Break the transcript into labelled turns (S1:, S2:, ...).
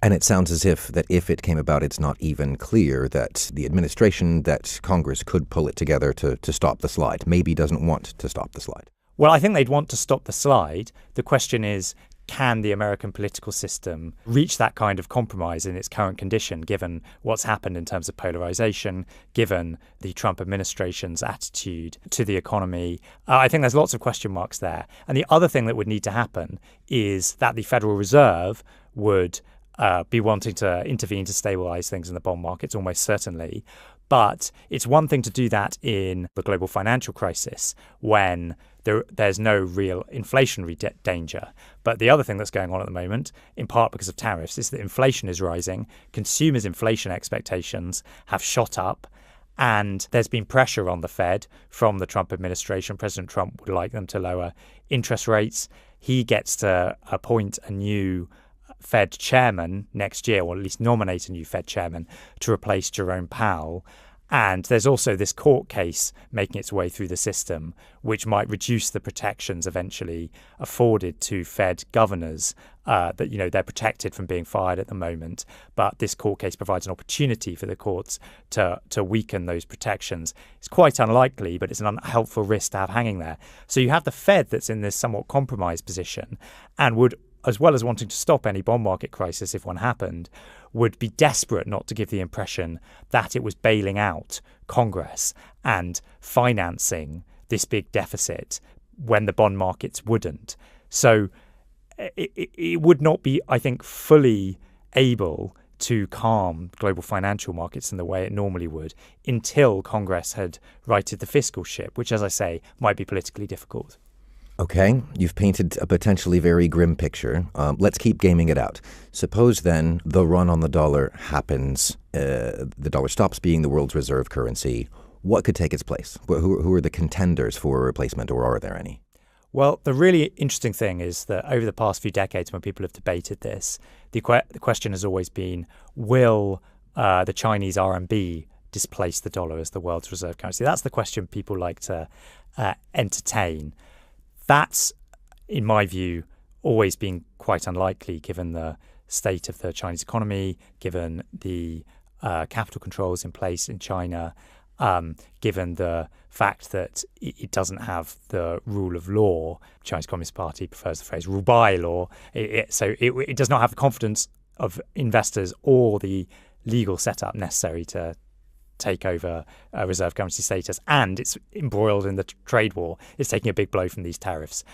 S1: And it sounds as if that if it came about, it's not even clear that the administration, that Congress could pull it together to stop the slide, maybe doesn't want to stop the slide.
S2: Well, I think they'd want to stop the slide. The question is, can the American political system reach that kind of compromise in its current condition, given what's happened in terms of polarization, given the Trump administration's attitude to the economy? I think there's lots of question marks there. And the other thing that would need to happen is that the Federal Reserve would be wanting to intervene to stabilize things in the bond markets, almost certainly. But it's one thing to do that in the global financial crisis when there's no real inflationary danger. But the other thing that's going on at the moment, in part because of tariffs, is that inflation is rising. Consumers' inflation expectations have shot up. And there's been pressure on the Fed from the Trump administration. President Trump would like them to lower interest rates. He gets to appoint a new Fed chairman next year, or at least nominate a new Fed chairman to replace Jerome Powell. And there's also this court case making its way through the system, which might reduce the protections eventually afforded to Fed governors. That they're protected from being fired at the moment, but this court case provides an opportunity for the courts to weaken those protections. It's quite unlikely, but it's an unhelpful risk to have hanging there. So you have the Fed that's in this somewhat compromised position, and would, as well as wanting to stop any bond market crisis if one happened, would be desperate not to give the impression that it was bailing out Congress and financing this big deficit when the bond markets wouldn't. So it would not be, I think, fully able to calm global financial markets in the way it normally would until Congress had righted the fiscal ship, which, as I say, might be politically difficult.
S1: Okay, you've painted a potentially very grim picture. Let's keep gaming it out. Suppose then the run on the dollar happens, the dollar stops being the world's reserve currency. What could take its place? Who are the contenders for a replacement, or are there any?
S2: Well, the really interesting thing is that over the past few decades, when people have debated this, the question has always been, will the Chinese RMB displace the dollar as the world's reserve currency? That's the question people like to entertain. That's, in my view, always been quite unlikely given the state of the Chinese economy, given the capital controls in place in China, given the fact that it doesn't have the rule of law. The Chinese Communist Party prefers the phrase rule by law. So it does not have the confidence of investors or the legal setup necessary to take over reserve currency status, and it's embroiled in the trade war. It's taking a big blow from these tariffs.